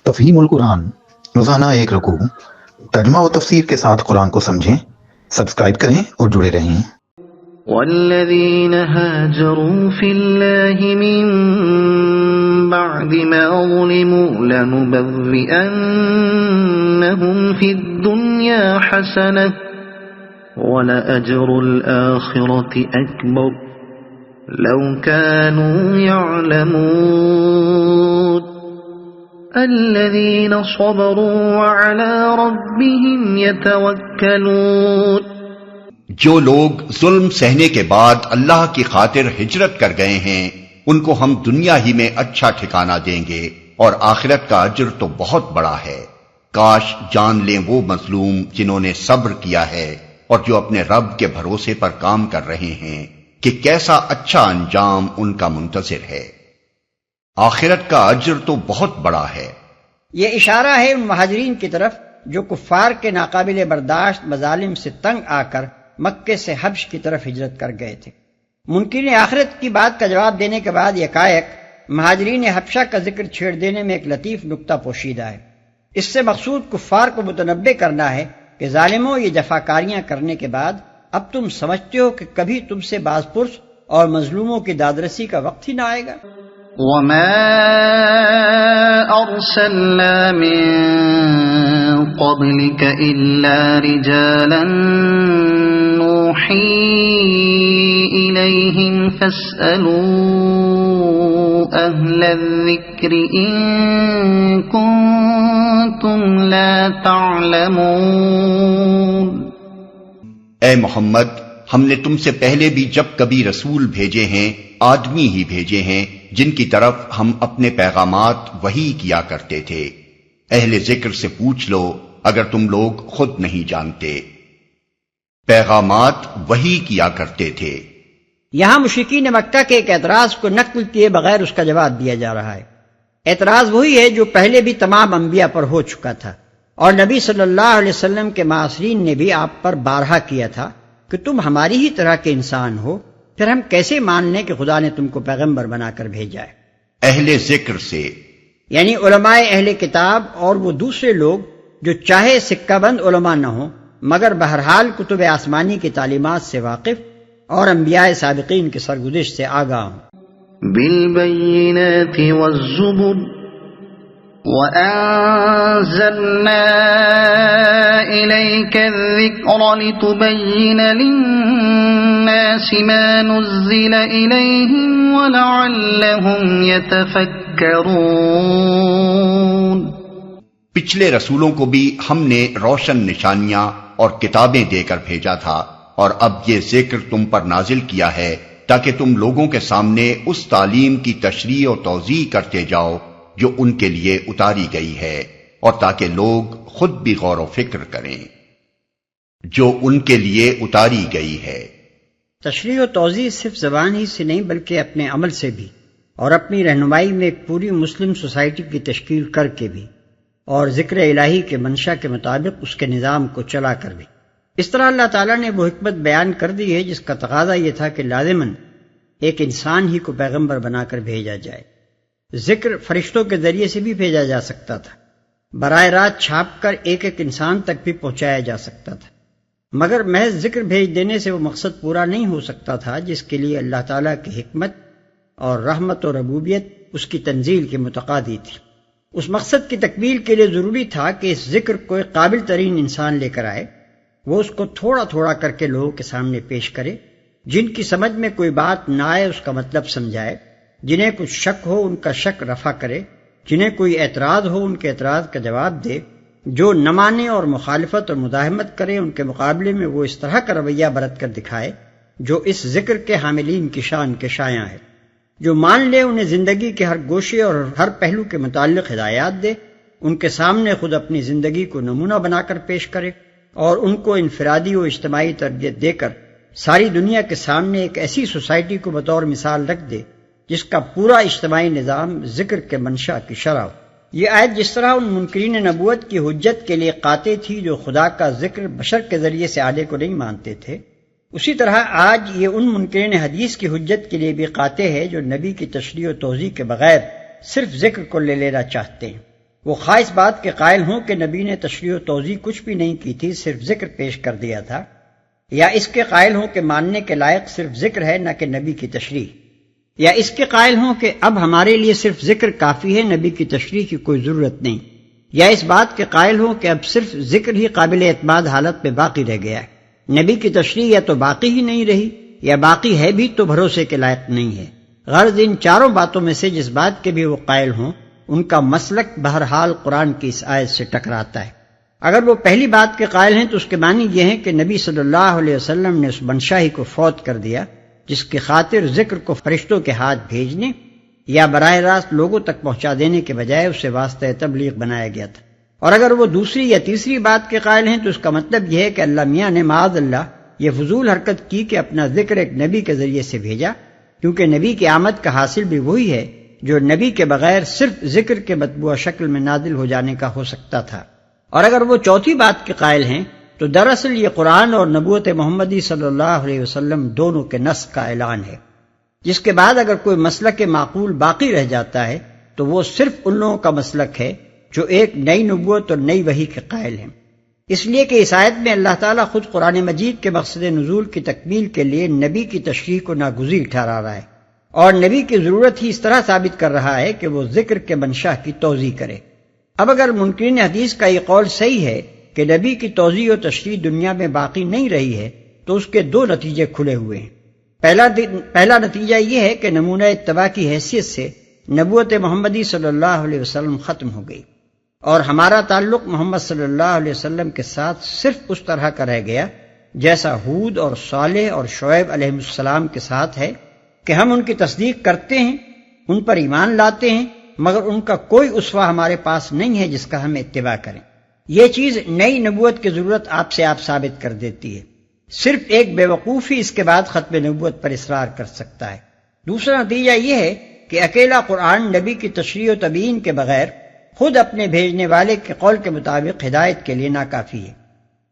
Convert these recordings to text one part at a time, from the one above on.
تفہیم القرآن، روزانہ ایک رکوع، ترجمہ و تفسیر کے ساتھ قرآن کو سمجھیں۔ سبسکرائب کریں اور جڑے رہیں۔ والذین هاجروا فی اللہ من بعد ما ظلموا لنبوئنہم فی الدنیا حسنة وَلَأَجْرُ الْآخِرَةِ أَكْبَرُ لَوْ كَانُوا يَعْلَمُونَ الَّذِينَ صَبَرُوا وَعَلَى رَبِّهِمْ يَتَوَكَّلُونَ۔ جو لوگ ظلم سہنے کے بعد اللہ کی خاطر ہجرت کر گئے ہیں ان کو ہم دنیا ہی میں اچھا ٹھکانہ دیں گے اور آخرت کا اجر تو بہت بڑا ہے۔ کاش جان لیں وہ مظلوم جنہوں نے صبر کیا ہے اور جو اپنے رب کے بھروسے پر کام کر رہے ہیں کہ کیسا اچھا انجام ان کا منتظر ہے۔ آخرت کا اجر تو بہت بڑا ہے۔ یہ اشارہ ہے ان مہاجرین کی طرف جو کفار کے ناقابل برداشت مظالم سے تنگ آ کر مکے سے حبش کی طرف ہجرت کر گئے تھے۔ منکرین آخرت کی بات کا جواب دینے کے بعد یکایک مہاجرین حبشہ کا ذکر چھیڑ دینے میں ایک لطیف نکتہ پوشیدہ ہے۔ اس سے مقصود کفار کو متنبہ کرنا ہے کہ ظالموں یہ جفاکاریاں کرنے کے بعد اب تم سمجھتے ہو کہ کبھی تم سے باز پرس اور مظلوموں کی دادرسی کا وقت ہی نہ آئے گا۔ وَمَا أَرْسَلْنَا مِن قَبْلِكَ إِلَّا رِجَالًا نُوحِي إِلَيْهِمْ فَاسْأَلُوا أَهْلَ الذِّكْرِ إِن كُنتُمْ لَا تَعْلَمُونَ۔ اے محمد، ہم نے تم سے پہلے بھی جب کبھی رسول بھیجے ہیں آدمی ہی بھیجے ہیں جن کی طرف ہم اپنے پیغامات وحی کیا کرتے تھے۔ اہل ذکر سے پوچھ لو اگر تم لوگ خود نہیں جانتے۔ پیغامات وحی کیا کرتے تھے۔ یہاں مشرکین مکہ کے ایک اعتراض کو نقل کیے بغیر اس کا جواب دیا جا رہا ہے۔ اعتراض وہی ہے جو پہلے بھی تمام انبیاء پر ہو چکا تھا اور نبی صلی اللہ علیہ وسلم کے معاصرین نے بھی آپ پر بارہا کیا تھا کہ تم ہماری ہی طرح کے انسان ہو، پھر ہم کیسے مان لیں کہ خدا نے تم کو پیغمبر بنا کر بھیجا ہے۔ اہل ذکر سے یعنی علماء اہل کتاب اور وہ دوسرے لوگ جو چاہے سکہ بند علماء نہ ہوں مگر بہرحال کتب آسمانی کی تعلیمات سے واقف اور انبیاء سابقین کے سرگزشت سے آگاہ ہوں۔ بالبینات والزبر وَأَنزَلْنَا إِلَيْكَ الذِّكْرَ لِتُبَيِّنَ لِلنَّاسِ مَا نُزِّلَ إِلَيْهِمْ وَلَعَلَّهُمْ يَتَفَكَّرُونَ۔ پچھلے رسولوں کو بھی ہم نے روشن نشانیاں اور کتابیں دے کر بھیجا تھا، اور اب یہ ذکر تم پر نازل کیا ہے تاکہ تم لوگوں کے سامنے اس تعلیم کی تشریح و توضیح کرتے جاؤ جو ان کے لیے اتاری گئی ہے، اور تاکہ لوگ خود بھی غور و فکر کریں جو ان کے لیے اتاری گئی ہے۔ تشریح و توضیح صرف زبان ہی سے نہیں بلکہ اپنے عمل سے بھی، اور اپنی رہنمائی میں ایک پوری مسلم سوسائٹی کی تشکیل کر کے بھی، اور ذکر الہی کے منشا کے مطابق اس کے نظام کو چلا کر بھی۔ اس طرح اللہ تعالیٰ نے وہ حکمت بیان کر دی ہے جس کا تقاضا یہ تھا کہ لازماً ایک انسان ہی کو پیغمبر بنا کر بھیجا جائے۔ ذکر فرشتوں کے ذریعے سے بھی بھیجا جا سکتا تھا، براہ راست چھاپ کر ایک ایک انسان تک بھی پہنچایا جا سکتا تھا، مگر محض ذکر بھیج دینے سے وہ مقصد پورا نہیں ہو سکتا تھا جس کے لیے اللہ تعالیٰ کی حکمت اور رحمت و ربوبیت اس کی تنزیل کے متقاضی تھی۔ اس مقصد کی تکمیل کے لیے ضروری تھا کہ اس ذکر کو ایک قابل ترین انسان لے کر آئے، وہ اس کو تھوڑا تھوڑا کر کے لوگوں کے سامنے پیش کرے، جن کی سمجھ میں کوئی بات نہ آئے اس کا مطلب سمجھائے، جنہیں کچھ شک ہو ان کا شک رفع کرے، جنہیں کوئی اعتراض ہو ان کے اعتراض کا جواب دے، جو نہ مانے اور مخالفت اور مداہمت کرے ان کے مقابلے میں وہ اس طرح کا رویہ برت کر دکھائے جو اس ذکر کے حاملین کی شان کے شایع ہے، جو مان لے انہیں زندگی کے ہر گوشے اور ہر پہلو کے متعلق ہدایات دے، ان کے سامنے خود اپنی زندگی کو نمونہ بنا کر پیش کرے اور ان کو انفرادی و اجتماعی تربیت دے کر ساری دنیا کے سامنے ایک ایسی سوسائٹی کو بطور مثال رکھ دے جس کا پورا اجتماعی نظام ذکر کے منشا کی شرح ہو۔ یہ آیت جس طرح ان منکرین نبوت کی حجت کے لیے قاطع تھی جو خدا کا ذکر بشر کے ذریعے سے آلے کو نہیں مانتے تھے، اسی طرح آج یہ ان منکرین حدیث کی حجت کے لیے بھی قاطع ہے جو نبی کی تشریح و توضیح کے بغیر صرف ذکر کو لے لینا چاہتے ہیں۔ وہ خواہ اس بات کے قائل ہوں کہ نبی نے تشریح و توضیح کچھ بھی نہیں کی تھی، صرف ذکر پیش کر دیا تھا، یا اس کے قائل ہوں کہ ماننے کے لائق صرف ذکر ہے نہ کہ نبی کی تشریح، یا اس کے قائل ہوں کہ اب ہمارے لیے صرف ذکر کافی ہے، نبی کی تشریح کی کوئی ضرورت نہیں، یا اس بات کے قائل ہوں کہ اب صرف ذکر ہی قابل اعتماد حالت میں باقی رہ گیا ہے، نبی کی تشریح یا تو باقی ہی نہیں رہی یا باقی ہے بھی تو بھروسے کے لائق نہیں ہے۔ غرض ان چاروں باتوں میں سے جس بات کے بھی وہ قائل ہوں، ان کا مسلک بہرحال قرآن کی اس آیت سے ٹکراتا ہے۔ اگر وہ پہلی بات کے قائل ہیں تو اس کے معنی یہ ہے کہ نبی صلی اللہ علیہ وسلم نے اس منشاہی کو فوت کر دیا جس کی خاطر ذکر کو فرشتوں کے ہاتھ بھیجنے یا براہ راست لوگوں تک پہنچا دینے کے بجائے اسے واسطہ تبلیغ بنایا گیا تھا۔ اور اگر وہ دوسری یا تیسری بات کے قائل ہیں تو اس کا مطلب یہ ہے کہ اللہ میاں نے معاذ اللہ یہ فضول حرکت کی کہ اپنا ذکر ایک نبی کے ذریعے سے بھیجا، کیونکہ نبی کی آمد کا حاصل بھی وہی ہے جو نبی کے بغیر صرف ذکر کے مطبوعہ شکل میں نازل ہو جانے کا ہو سکتا تھا۔ اور اگر وہ چوتھی بات کے قائل ہیں تو دراصل یہ قرآن اور نبوت محمدی صلی اللہ علیہ وسلم دونوں کے نسخ کا اعلان ہے، جس کے بعد اگر کوئی مسلک معقول باقی رہ جاتا ہے تو وہ صرف ان لوگوں کا مسلک ہے جو ایک نئی نبوت اور نئی وحی کے قائل ہیں۔ اس لیے کہ اس آیت میں اللہ تعالیٰ خود قرآن مجید کے مقصد نزول کی تکمیل کے لیے نبی کی تشریح کو ناگزیر ٹھہرا رہا ہے، اور نبی کی ضرورت ہی اس طرح ثابت کر رہا ہے کہ وہ ذکر کے منشا کی توضیح کرے۔ اب اگر منکرین حدیث کا یہ قول صحیح ہے کہ نبی کی توضیح و تشریح دنیا میں باقی نہیں رہی ہے تو اس کے دو نتیجے کھلے ہوئے ہیں۔ پہلا نتیجہ یہ ہے کہ نمونہ اتباع کی حیثیت سے نبوت محمدی صلی اللہ علیہ وسلم ختم ہو گئی، اور ہمارا تعلق محمد صلی اللہ علیہ وسلم کے ساتھ صرف اس طرح کا رہ گیا جیسا ہود اور صالح اور شعیب علیہ السلام کے ساتھ ہے کہ ہم ان کی تصدیق کرتے ہیں، ان پر ایمان لاتے ہیں، مگر ان کا کوئی اسوہ ہمارے پاس نہیں ہے جس کا ہم اتباع کریں۔ یہ چیز نئی نبوت کی ضرورت آپ سے آپ ثابت کر دیتی ہے۔ صرف ایک بے وقوف ہی اس کے بعد ختم نبوت پر اصرار کر سکتا ہے۔ دوسرا نتیجہ یہ ہے کہ اکیلا قرآن نبی کی تشریح و تبیین کے بغیر خود اپنے بھیجنے والے کے قول کے مطابق ہدایت کے لیے ناکافی ہے۔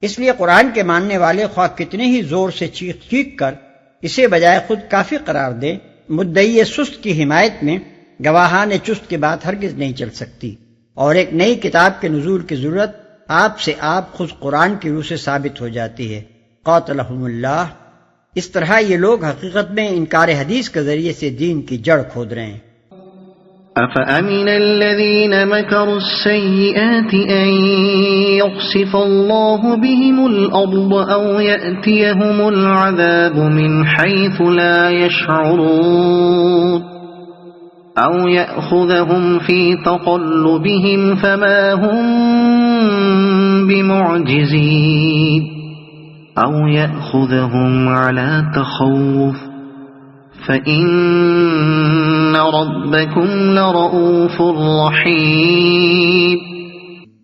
اس لیے قرآن کے ماننے والے خواہ کتنے ہی زور سے چیخ چیخ کر اسے بجائے خود کافی قرار دیں، مدعی سست کی حمایت میں گواہان چست کی بات ہرگز نہیں چل سکتی، اور ایک نئی کتاب کے نزول کی ضرورت آپ سے آپ خود قرآن کی روح سے ثابت ہو جاتی ہے۔ قاتلہم اللہ۔ اس طرح یہ لوگ حقیقت میں انکار حدیث کے ذریعے سے دین کی جڑ کھود رہے ہیں۔ أَفَأَمِنَ الَّذِينَ مَكَرُوا السَّيِّئَاتِ أَن يَخْسِفَ اللَّهُ بِهِمُ الْأَرْضَ أَوْ يَأْتِيَهُمُ الْعَذَابُ مِنْ حَيْثُ لَا يَشْعُرُونَ أَوْ يَأْخُذَهُمْ فِي تَقَلُّبِهِمْ فَمَا هُمْ بِمُعْجِزِينَ أَوْ يَأْخُذَهُمْ عَلَى تَخَوُّفٍ فَإِنَّ رَبَّكُمْ لَرَؤُوفٌ رَحِيمٌ۔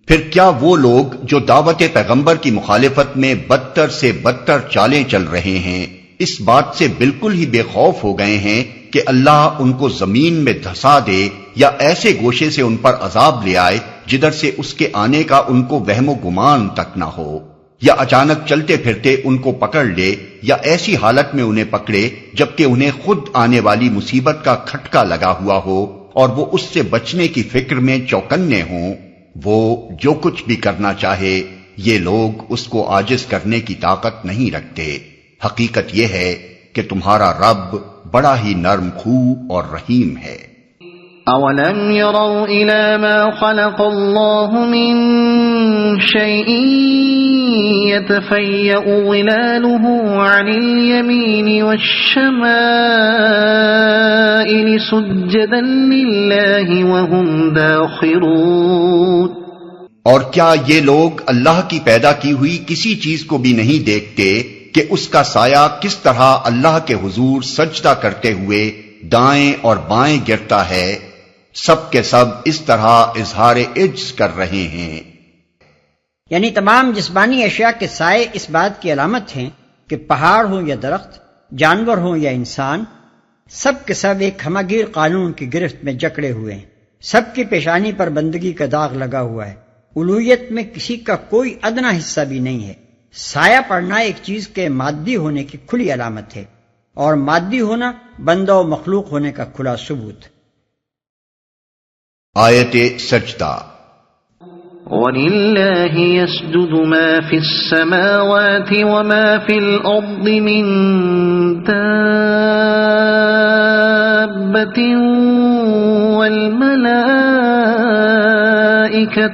پھر کیا وہ لوگ جو دعوت پیغمبر کی مخالفت میں بدتر سے بدتر چالیں چل رہے ہیں اس بات سے بالکل ہی بے خوف ہو گئے ہیں کہ اللہ ان کو زمین میں دھسا دے یا ایسے گوشے سے ان پر عذاب لے آئے جدھر سے اس کے آنے کا ان کو وہم و گمان تک نہ ہو، یا اچانک چلتے پھرتے ان کو پکڑ لے، یا ایسی حالت میں انہیں پکڑے جبکہ انہیں خود آنے والی مصیبت کا کھٹکا لگا ہوا ہو اور وہ اس سے بچنے کی فکر میں چوکنے ہوں۔ وہ جو کچھ بھی کرنا چاہے یہ لوگ اس کو عاجز کرنے کی طاقت نہیں رکھتے۔ حقیقت یہ ہے کہ تمہارا رب بڑا ہی نرم خو اور رحیم ہے۔ أَوَلَمْ يَرَوْا إِلَى مَا خَلَقَ اللَّهُ مِن شَيْءٍ يَتَفَيَّأُ ظِلَالُهُ عَنِ الْيَمِينِ وَالشَّمَائِلِ سُجَّدًا لِلَّهِ وَهُمْ دَاخِرُونَ۔ اور کیا یہ لوگ اللہ کی پیدا کی ہوئی کسی چیز کو بھی نہیں دیکھتے کہ اس کا سایہ کس طرح اللہ کے حضور سجدہ کرتے ہوئے دائیں اور بائیں گرتا ہے؟ سب کے سب اس طرح اظہار عجز کر رہے ہیں۔ یعنی تمام جسمانی اشیاء کے سائے اس بات کی علامت ہیں کہ پہاڑ ہوں یا درخت، جانور ہوں یا انسان، سب کے سب ایک ہماگیر قانون کی گرفت میں جکڑے ہوئے ہیں۔ سب کی پیشانی پر بندگی کا داغ لگا ہوا ہے۔ الوہیت میں کسی کا کوئی ادنا حصہ بھی نہیں ہے۔ سایہ پڑنا ایک چیز کے مادی ہونے کی کھلی علامت ہے، اور مادی ہونا بندہ و مخلوق ہونے کا کھلا ثبوت۔ آیت سجدہ وَلِلَّهِ يَسْجُدُ مَا فِي السَّمَاوَاتِ وَمَا فِي الْأَرْضِ مِن دَابَّةٍ وَالْمَلَائِكَةُ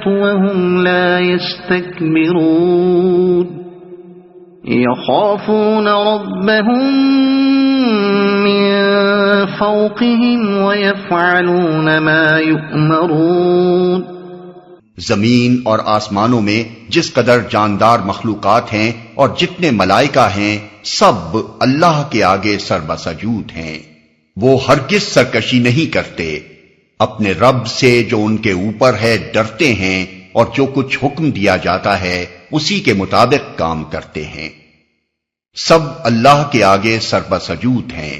وَهُمْ لَا يَسْتَكْبِرُونَ يَخَافُونَ رَبَّهُم مِّن فَوْقِهِمْ وَيَفْعَلُونَ مَا يُؤْمَرُونَ۔ زمین اور آسمانوں میں جس قدر جاندار مخلوقات ہیں اور جتنے ملائکہ ہیں، سب اللہ کے آگے سربسجود ہیں۔ وہ ہرگز سرکشی نہیں کرتے، اپنے رب سے جو ان کے اوپر ہے ڈرتے ہیں، اور جو کچھ حکم دیا جاتا ہے اسی کے مطابق کام کرتے ہیں۔ سب اللہ کے آگے سربسجود ہیں۔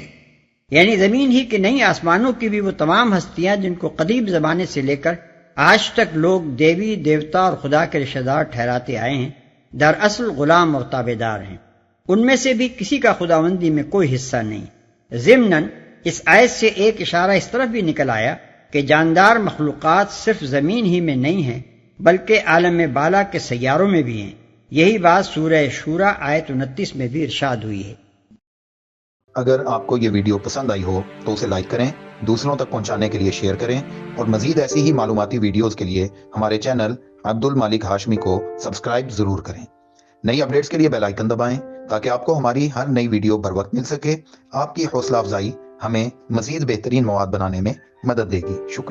یعنی زمین ہی کے نہیں، آسمانوں کی بھی وہ تمام ہستیاں جن کو قدیم زمانے سے لے کر آج تک لوگ دیوی دیوتا اور خدا کے رشتہ دار ٹھہراتے آئے ہیں، دراصل غلام اور تابع دار ہیں۔ ان میں سے بھی کسی کا خداوندی میں کوئی حصہ نہیں۔ ضمناً اس آیت سے ایک اشارہ اس طرف بھی نکل آیا کہ جاندار مخلوقات صرف زمین ہی میں نہیں ہیں بلکہ عالم بالا کے سیاروں میں بھی ہیں۔ یہی بات سورہ شورى آیت 29 میں بھی ارشاد ہوئی ہے۔ اگر آپ کو یہ ویڈیو پسند آئی ہو تو اسے لائک کریں، دوسروں تک پہنچانے کے لیے شیئر کریں، اور مزید ایسی ہی معلوماتی ویڈیوز کے لیے ہمارے چینل عبد المالک ہاشمی کو سبسکرائب ضرور کریں۔ نئی اپڈیٹس کے لیے بیل آئیکن دبائیں تاکہ آپ کو ہماری ہر نئی ویڈیو بر وقت مل سکے۔ آپ کی حوصلہ افزائی ہمیں مزید بہترین مواد بنانے میں مدد دے گی۔ شکریہ۔